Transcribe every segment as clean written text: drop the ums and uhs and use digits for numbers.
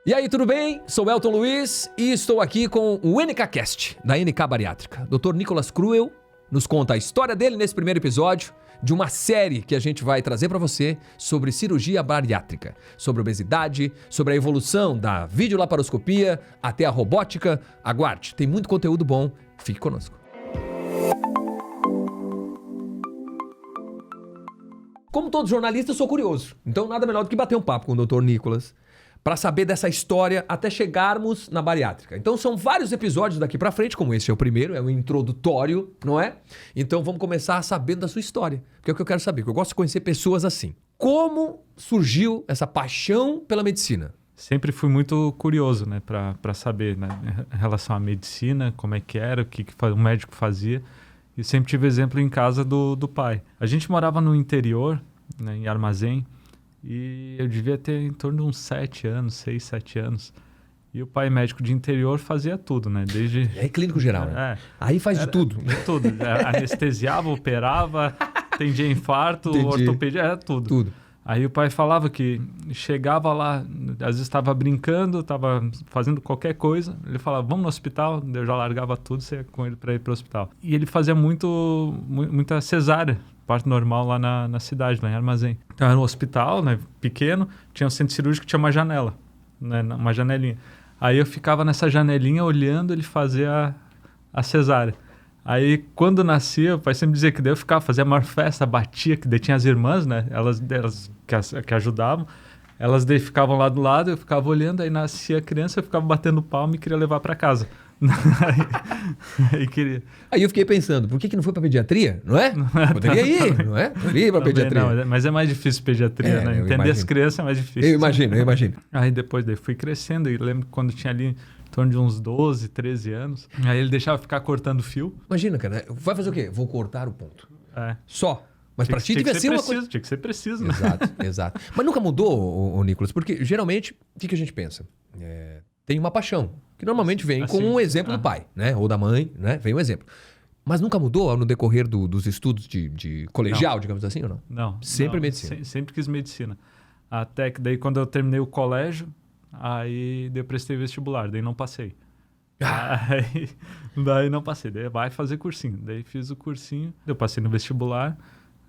E aí, tudo bem? Sou Elton Luiz e estou aqui com o NKCast, da NK Bariátrica. Dr. Nicolas Cruel nos conta a história dele nesse primeiro episódio de uma série que a gente vai trazer para você sobre cirurgia bariátrica, sobre obesidade, sobre a evolução da videolaparoscopia até a robótica. Aguarde, tem muito conteúdo bom, fique conosco. Como todo jornalista, eu sou curioso, então nada melhor do que bater um papo com o Dr. Nicolas para saber dessa história até chegarmos na bariátrica. Então são vários episódios daqui para frente, como esse é o primeiro, é o introdutório, não é? Então vamos começar sabendo da sua história, porque é o que eu quero saber, que eu gosto de conhecer pessoas assim. Como surgiu essa paixão pela medicina? Sempre fui muito curioso, né, para saber, né, em relação à medicina, como é que era, o que o médico fazia. E sempre tive exemplo em casa do pai. A gente morava no interior, né, em Armazém, e eu devia ter em torno de uns 7 anos, 6, 7 anos. E o pai médico de interior fazia tudo, né? Desde... É clínico geral, né? Aí faz de tudo. De tudo. Anestesiava, operava, atendia infarto, ortopedia, era tudo. Tudo. Aí o pai falava que chegava lá, às vezes estava brincando, estava fazendo qualquer coisa. Ele falava, vamos no hospital. Eu já largava tudo, saia com ele para ir para o hospital. E ele fazia muita cesárea, parte normal lá na cidade, lá em Armazém. Então era um hospital, né, pequeno, tinha um centro cirúrgico, tinha uma janela, né, uma janelinha. Aí eu ficava nessa janelinha olhando ele fazer a cesárea. Aí, quando nascia, o pai sempre dizia que daí eu ficava, fazia a maior festa, batia, que daí tinha as irmãs, né? Elas que ajudavam. Elas daí ficavam lá do lado, eu ficava olhando, aí nascia a criança, eu ficava batendo palma e queria levar para casa. Aí eu fiquei pensando, por que não foi para pediatria? Não é? Poderia ir, não é? Poderia ir para pediatria. Não, mas é mais difícil pediatria, né? Entender as crianças é mais difícil. Eu imagino. Aí depois daí fui crescendo, e lembro que quando tinha ali em torno de uns 12, 13 anos. Aí ele deixava ficar cortando fio. Imagina, cara, vai fazer o quê? Vou cortar o ponto. É. Só. Mas para ti devia ser uma coisa... Tinha que ser preciso, né? Exato. Mas nunca mudou, o Nicolas, porque geralmente, o que a gente pensa? Tem uma paixão, que normalmente vem com um exemplo do pai, né? Ou da mãe, né? Vem um exemplo. Mas nunca mudou no decorrer dos estudos de colegial, não. Digamos assim, ou não? Não. Sempre medicina? Sempre quis medicina. Até que daí, quando eu terminei o colégio, aí eu prestei vestibular, daí não passei. Daí não passei, daí vai fazer cursinho. Daí fiz o cursinho, eu passei no vestibular.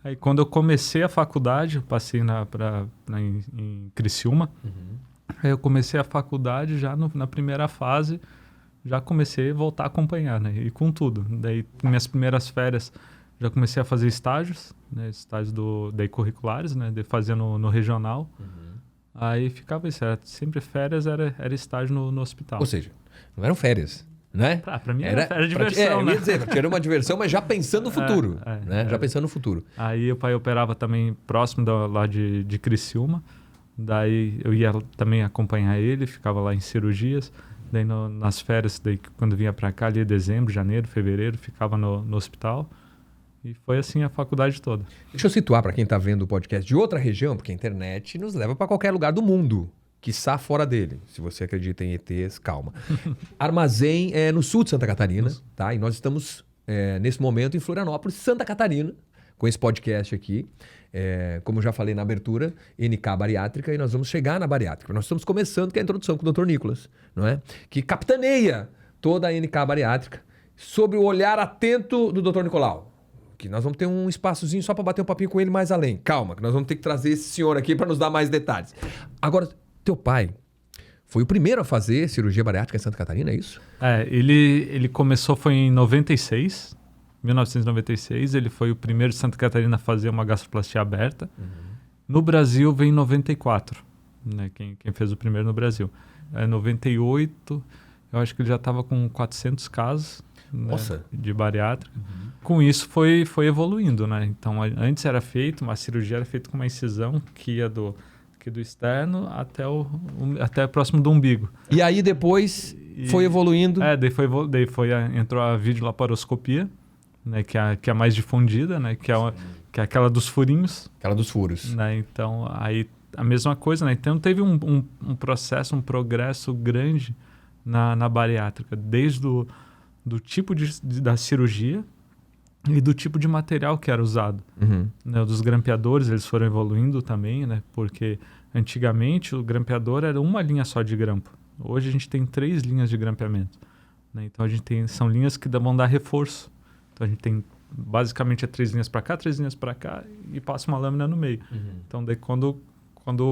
Aí quando eu comecei a faculdade, eu passei em Criciúma. Uhum. Aí eu comecei a faculdade já na primeira fase, já comecei a voltar a acompanhar, né? E com tudo. Daí, minhas primeiras férias, já comecei a fazer estágios, né? Estágios daí curriculares, né? De fazer no regional. Uhum. Aí ficava isso, sempre férias, era estágio no hospital. Ou seja, não eram férias, né? Pra mim era diversão, né? Eu ia dizer, era uma diversão, mas já pensando no futuro, né? Já pensando no futuro. Aí o pai operava também próximo lá de Criciúma. Daí eu ia também acompanhar ele, ficava lá em cirurgias. Daí nas férias, daí, quando vinha para cá, ali dezembro, janeiro, fevereiro, ficava no hospital. E foi assim a faculdade toda. Deixa eu situar para quem está vendo o podcast de outra região, porque a internet nos leva para qualquer lugar do mundo, quiçá fora dele. Se você acredita em ETs, calma. Armazém é no sul de Santa Catarina, tá? E nós estamos, nesse momento, em Florianópolis, Santa Catarina, com esse podcast aqui. Como eu já falei na abertura, NK Bariátrica, e nós vamos chegar na bariátrica. Nós estamos começando com a introdução com o Dr. Nicolas, não é? Que capitaneia toda a NK Bariátrica sobre o olhar atento do Dr. Nicolau. Que nós vamos ter um espaçozinho só para bater um papinho com ele mais além. Calma, que nós vamos ter que trazer esse senhor aqui para nos dar mais detalhes. Agora, teu pai foi o primeiro a fazer cirurgia bariátrica em Santa Catarina, é isso? Ele começou, foi em 1996, ele foi o primeiro de Santa Catarina a fazer uma gastroplastia aberta. Uhum. No Brasil veio em 94, né? Quem fez o primeiro no Brasil. Em 98, eu acho que ele já estava com 400 casos, né, de bariátrica. Uhum. Com isso foi evoluindo, né? Então antes era feito, uma cirurgia era feita com uma incisão que ia do externo até próximo do umbigo. E aí depois foi evoluindo? Daí entrou a videolaparoscopia, né, que é a mais difundida, né, que é aquela dos furinhos. Aquela dos furos. Né, então, aí a mesma coisa, né? Então teve um processo, um progresso grande na bariátrica, desde do tipo da cirurgia e do tipo de material que era usado. Uhum. Né, dos grampeadores, eles foram evoluindo também, né? Porque Antigamente, o grampeador era uma linha só de grampo. Hoje a gente tem 3 linhas de grampeamento. Né? Então, são linhas que vão dar reforço. Então, a gente tem basicamente 3 linhas para cá, 3 linhas para cá e passa uma lâmina no meio. Então, daí quando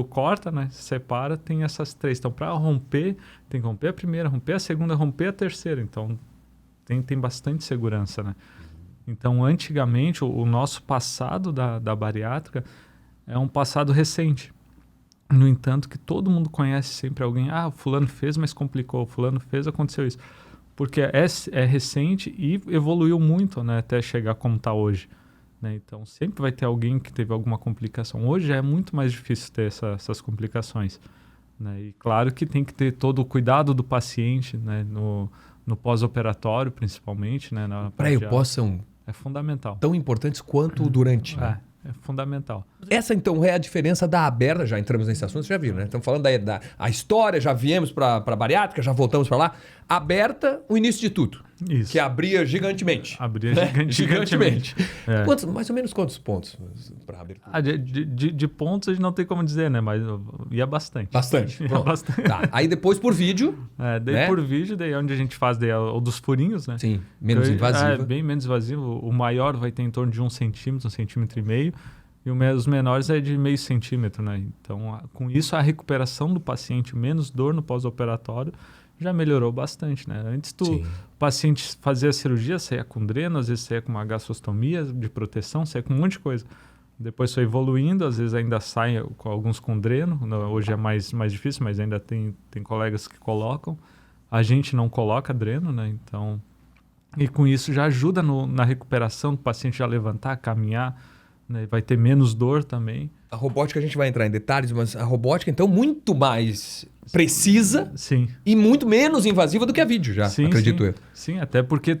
corta, né, separa, tem essas 3. Então, para romper, tem que romper a primeira, romper a segunda, romper a terceira. Então, tem bastante segurança, né? Então, antigamente, o nosso passado da bariátrica é um passado recente. No entanto, que todo mundo conhece sempre alguém. O fulano fez, mas complicou. Fulano fez, aconteceu isso. Porque é recente e evoluiu muito, né, até chegar como está hoje. Né? Então, sempre vai ter alguém que teve alguma complicação. Hoje é muito mais difícil ter essas complicações. Né? E claro que tem que ter todo o cuidado do paciente, né, no pós-operatório, principalmente. Né, Pré e o pós são é fundamental. Tão importantes quanto o durante. Né? É fundamental. Essa, então, é a diferença da aberta. Já entramos nesse assunto, você já viu, né? Estamos falando a história, já viemos para a bariátrica, já voltamos para lá. Aberta, o início de tudo. Isso. Que abria gigantemente. Abria gigantemente. É. Mais ou menos quantos pontos para abertura? De pontos a gente não tem como dizer, né? Mas ia bastante. Bastante. Ia bastante. Tá. Aí depois por vídeo. Daí né? por vídeo, daí onde a gente faz o dos furinhos, né? Sim, menos invasivo. Bem menos invasivo. O maior vai ter em torno de 1 centímetro, 1,5 centímetros. E os menores é de 0,5 centímetro, né? Então, com isso, a recuperação do paciente, menos dor no pós-operatório, já melhorou bastante, né? Antes, o paciente fazia a cirurgia, saía com dreno, às vezes saía com uma gastrostomia de proteção, saía com um monte de coisa. Depois foi evoluindo, às vezes ainda saem com alguns com dreno, hoje é mais difícil, mas ainda tem colegas que colocam. A gente não coloca dreno, né? Então, e com isso já ajuda na recuperação do paciente já levantar, caminhar, né? Vai ter menos dor também. A robótica a gente vai entrar em detalhes, mas a robótica então muito mais precisa. Sim. E muito menos invasiva do que a vídeo já, acredito eu. Sim, até porque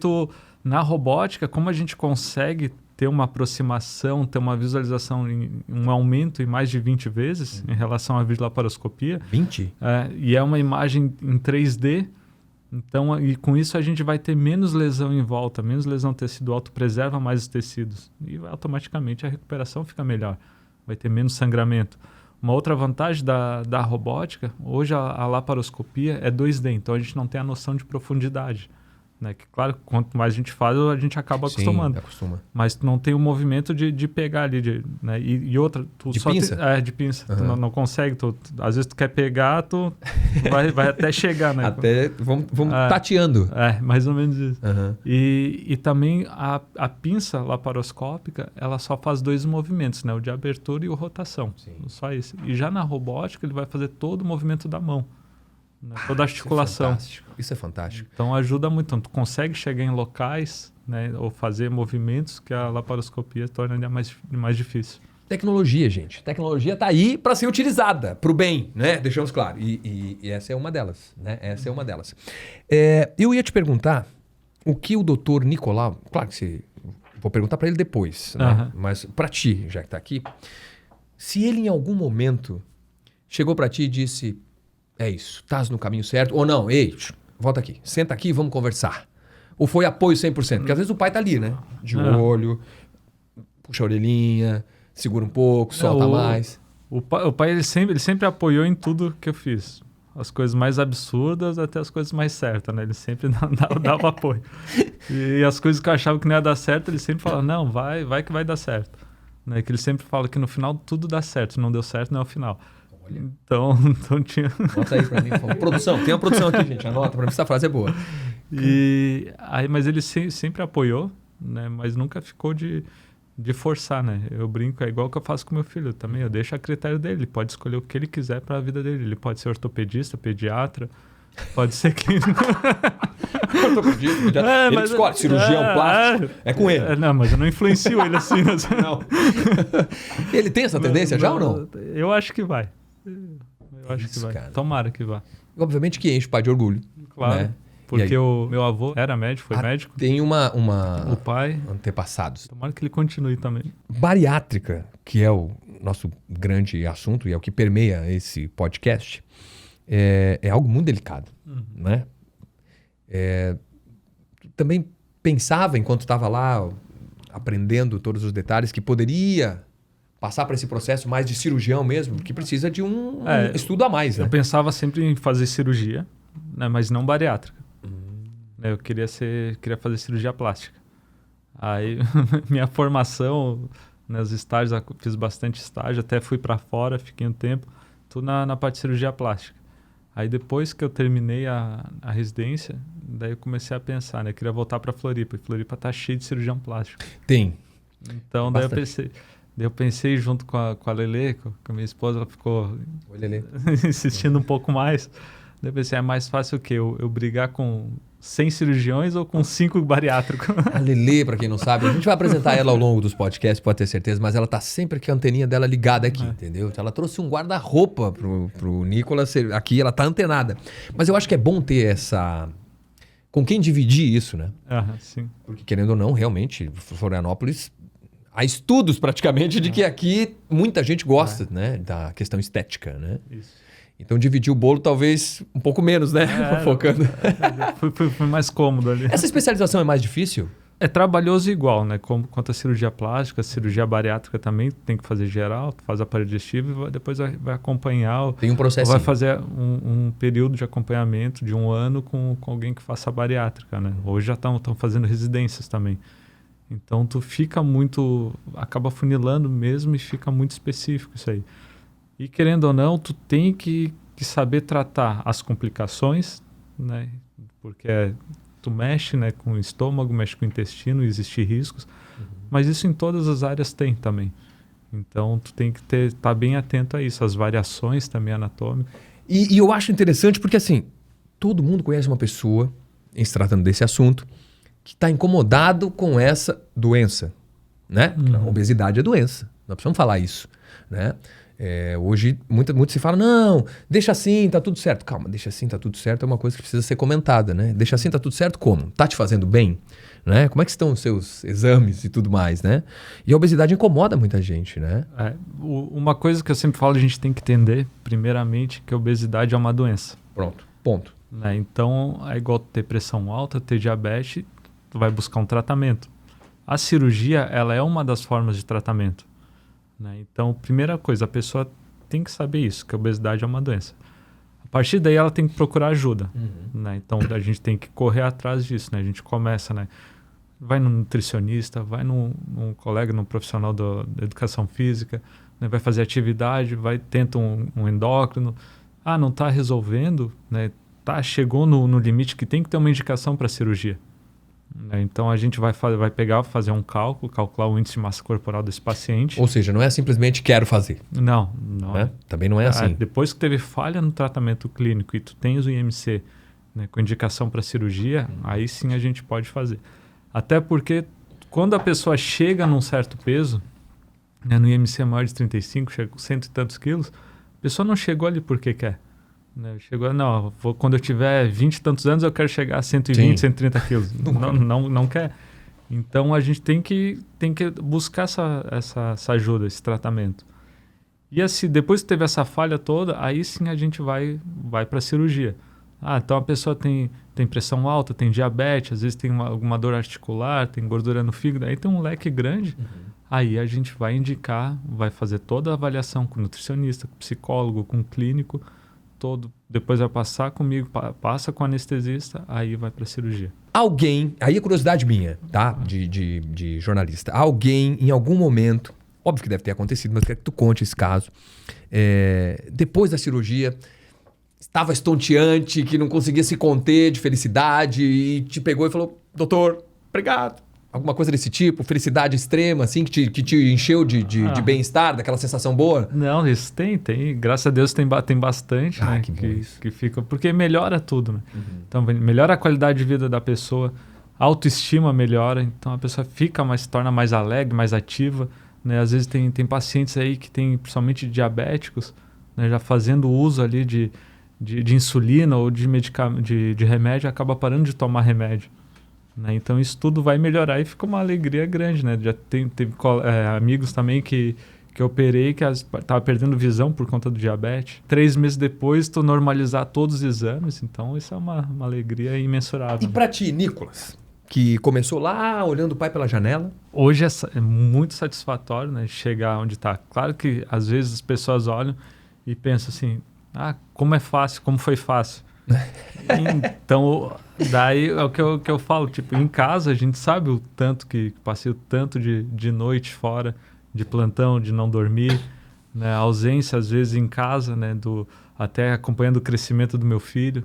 na robótica, como a gente consegue ter uma aproximação, ter uma visualização, um aumento em mais de 20 vezes em relação à videolaparoscopia. 20? E é uma imagem em 3D. Então, e com isso a gente vai ter menos lesão em volta, menos lesão tecidual, preserva mais os tecidos. E automaticamente a recuperação fica melhor. Vai ter menos sangramento. Uma outra vantagem da robótica, hoje a laparoscopia é 2D, então a gente não tem a noção de profundidade. Né? Que, claro, quanto mais a gente faz, a gente acaba acostumando. Sim, acostuma. Mas tu não tem o movimento de pegar ali. Né? E outra... De pinça? De pinça. Tu não consegue. Às vezes tu quer pegar, tu vai até chegar. Né? Até vamos tateando. Mais ou menos isso. Uhum. E também a pinça laparoscópica, ela só faz 2 movimentos, né? O de abertura e o rotação. Sim. Só isso. E já na robótica, ele vai fazer todo o movimento da mão. Né? Toda a articulação. Isso é fantástico. Então ajuda muito. Então, tu consegue chegar em locais, né, ou fazer movimentos que a laparoscopia torna ainda mais difícil. Tecnologia, gente. Tecnologia está aí para ser utilizada para o bem, né? Deixamos claro. E essa é uma delas, né? Essa é uma delas. Eu ia te perguntar o que o doutor Nicolau... Claro que vou perguntar para ele depois, né? Mas para ti, já que está aqui, se ele em algum momento chegou para ti e disse... É isso, estás no caminho certo. Ou não, ei, volta aqui, senta aqui e vamos conversar. Ou foi apoio 100%? Porque às vezes o pai tá ali, né? De olho, puxa a orelhinha, segura um pouco, solta mais. O pai ele sempre apoiou em tudo que eu fiz. As coisas mais absurdas até as coisas mais certas, né? Ele sempre dava apoio. E as coisas que eu achava que não ia dar certo, ele sempre falava, não, vai que vai dar certo. Né? Que ele sempre fala que no final tudo dá certo, se não deu certo não é o final. Então tinha... Anota aí pra mim, por favor. Produção, tem uma produção aqui, gente. Anota pra mim, essa frase é boa. Mas ele sempre apoiou, né? Mas nunca ficou de forçar, né? Eu brinco, é igual que eu faço com meu filho também. Eu deixo a critério dele. Ele pode escolher o que ele quiser para a vida dele. Ele pode ser ortopedista, pediatra. Pode ser que... ortopedista, pediatra. Ele escolhe, cirurgião, plástico. É com ele. Não, mas eu não influencio ele assim. Não. Ele tem essa tendência já ou não? Eu acho que vai. Eu acho que vai. Cara. Tomara que vá. Obviamente que enche o pai de orgulho. Claro. Né? Porque o meu avô era médico, foi médico. Tem o pai. Antepassados. Tomara que ele continue também. Bariátrica, que é o nosso grande assunto e é o que permeia esse podcast, é algo muito delicado. Né? Também pensava, enquanto estava lá aprendendo todos os detalhes, que poderia passar para esse processo mais de cirurgião mesmo, que precisa de um estudo a mais, né? Eu pensava sempre em fazer cirurgia, né, mas não bariátrica. Eu queria fazer cirurgia plástica. Aí, minha formação, nos estágios, fiz bastante estágio, até fui para fora, fiquei um tempo, tudo na parte de cirurgia plástica. Aí, depois que eu terminei a residência, daí eu comecei a pensar, né? Eu queria voltar para Floripa, e Floripa tá cheio de cirurgião plástico. Tem. Então, daí eu pensei junto com a Lelê, com a minha esposa, ela ficou insistindo um pouco mais. Daí eu pensei, é mais fácil o quê? Eu brigar com 100 cirurgiões ou com 5 bariátricos? A Lelê, para quem não sabe, a gente vai apresentar ela ao longo dos podcasts, pode ter certeza, mas ela tá sempre com a anteninha dela ligada aqui, entendeu? Ela trouxe um guarda-roupa pro Nicolas, aqui ela tá antenada. Mas eu acho que é bom ter essa... com quem dividir isso, né? Sim. Porque, querendo ou não, realmente, Florianópolis... há estudos praticamente de que aqui muita gente gosta, né, da questão estética, né? Isso. Então dividir o bolo talvez um pouco menos, né? Focando. Foi mais cômodo ali. Essa especialização é mais difícil? É trabalhoso igual, né? Quanto a cirurgia plástica, a cirurgia bariátrica também tem que fazer geral, faz aparelho digestivo e depois vai acompanhar. Tem um processo. Vai fazer um período de acompanhamento de 1 ano com alguém que faça a bariátrica, né? Hoje já estão fazendo residências também. Então, tu fica muito... acaba funilando mesmo e fica muito específico isso aí. E, querendo ou não, tu tem que saber tratar as complicações, né? Porque tu mexe, né, com o estômago, mexe com o intestino, existem riscos. Mas isso em todas as áreas tem também. Então, tu tem que estar bem atento a isso. As variações também anatômicas. E eu acho interessante porque, assim, todo mundo conhece uma pessoa, em se tratando desse assunto, que está incomodado com essa doença, né? A obesidade é doença, nós precisamos falar isso, né? Hoje, muito se fala, não, deixa assim, tá tudo certo. Calma, deixa assim, tá tudo certo é uma coisa que precisa ser comentada, né? Deixa assim, tá tudo certo como? Tá te fazendo bem? Né? Como é que estão os seus exames e tudo mais, né? E a obesidade incomoda muita gente, né? Uma coisa que eu sempre falo, a gente tem que entender, primeiramente, que a obesidade é uma doença. Pronto, ponto. Né? Então, é igual ter pressão alta, ter diabetes, tu vai buscar um tratamento. A cirurgia, ela é uma das formas de tratamento. Né? Então, primeira coisa, a pessoa tem que saber isso, que a obesidade é uma doença. A partir daí, ela tem que procurar ajuda. Né? Então, a gente tem que correr atrás disso. Né? A gente começa, né? Vai num nutricionista, vai num colega, num profissional da educação física, né? Vai fazer atividade, tenta um endócrino. Não está resolvendo, né? Chegou no limite que tem que ter uma indicação para cirurgia. Então a gente vai fazer um cálculo, calcular o índice de massa corporal desse paciente. Ou seja, não é simplesmente quero fazer. Não é. Também não é assim. Depois que teve falha no tratamento clínico e tu tens o IMC, né, com indicação para cirurgia, aí sim a gente pode fazer. Até porque quando a pessoa chega num certo peso, né, no IMC maior de 35, chega com 100 e tantos quilos, a pessoa não chegou ali porque quer. Chegou, quando eu tiver 20 e tantos anos eu quero chegar a 120, 130 quilos. Não quer. Então a gente tem que buscar essa ajuda, esse tratamento. E assim, depois que teve essa falha toda, aí sim a gente vai para a cirurgia. Então a pessoa tem pressão alta, tem diabetes, às vezes tem alguma dor articular, tem gordura no fígado, aí tem um leque grande. Aí a gente vai indicar, vai fazer toda a avaliação com o nutricionista, com o psicólogo, com o clínico, depois vai passar comigo, passa com o anestesista, aí vai para cirurgia. Alguém, aí é curiosidade minha, tá? De jornalista. Alguém, em algum momento, óbvio que deve ter acontecido, mas quero que tu conte esse caso. Depois da cirurgia, estava estonteante, que não conseguia se conter de felicidade e te pegou e falou, doutor, obrigado. Alguma coisa desse tipo, felicidade extrema, assim, que te encheu de bem-estar, daquela sensação boa? Não, isso tem. Graças a Deus tem bastante, né? Que fica, porque melhora tudo, né? Então, melhora a qualidade de vida da pessoa, a autoestima melhora, então a pessoa se torna mais alegre, mais ativa, né? Às vezes tem pacientes aí que tem, principalmente diabéticos, né? Já fazendo uso ali de insulina ou de remédio, acaba parando de tomar remédio. Né? Então isso tudo vai melhorar e fica uma alegria grande, né? Já teve amigos também que eu operei que estava perdendo visão por conta do diabetes. 3 meses depois, tu normalizar todos os exames, então isso é uma alegria imensurável. E para ti, Nicolas, que começou lá olhando o pai pela janela. Hoje é muito satisfatório, né, chegar onde está. Claro que às vezes as pessoas olham e pensam assim, como é fácil, como foi fácil. Então, daí é o que eu falo, tipo, em casa a gente sabe o tanto que passei, o tanto de noite fora, de plantão, de não dormir, né, a ausência às vezes em casa, né, até acompanhando o crescimento do meu filho.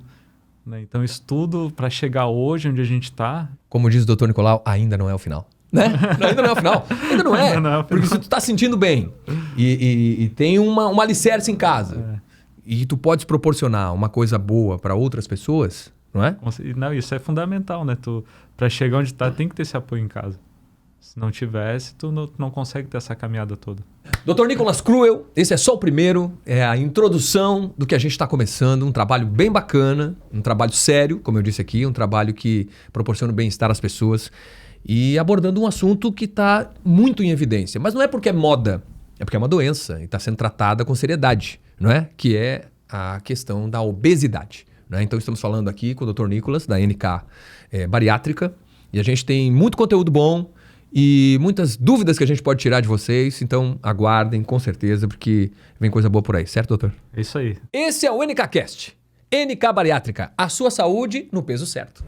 Né? Então, isso tudo para chegar hoje onde a gente está. Como diz o Dr. Nicolau, ainda não é o final. Né? Ainda não é o final. Ainda não é. Não é o final. Porque se tu tá sentindo bem e tem uma alicerce em casa e tu podes proporcionar uma coisa boa para outras pessoas, não é? Não, isso é fundamental, né? Para chegar onde tá, tem que ter esse apoio em casa. Se não tivesse, tu não consegue ter essa caminhada toda. Dr. Nicolas Cruel, esse é só o primeiro, é a introdução do que a gente está começando, um trabalho bem bacana, um trabalho sério, como eu disse aqui, um trabalho que proporciona bem-estar às pessoas e abordando um assunto que está muito em evidência. Mas não é porque é moda, é porque é uma doença e está sendo tratada com seriedade, não é? Que é a questão da obesidade. Né? Então estamos falando aqui com o Dr. Nicolas, da NK Bariátrica, e a gente tem muito conteúdo bom, e muitas dúvidas que a gente pode tirar de vocês, então aguardem com certeza, porque vem coisa boa por aí, certo, doutor? É isso aí. Esse é o NKCast, NK Bariátrica, a sua saúde no peso certo.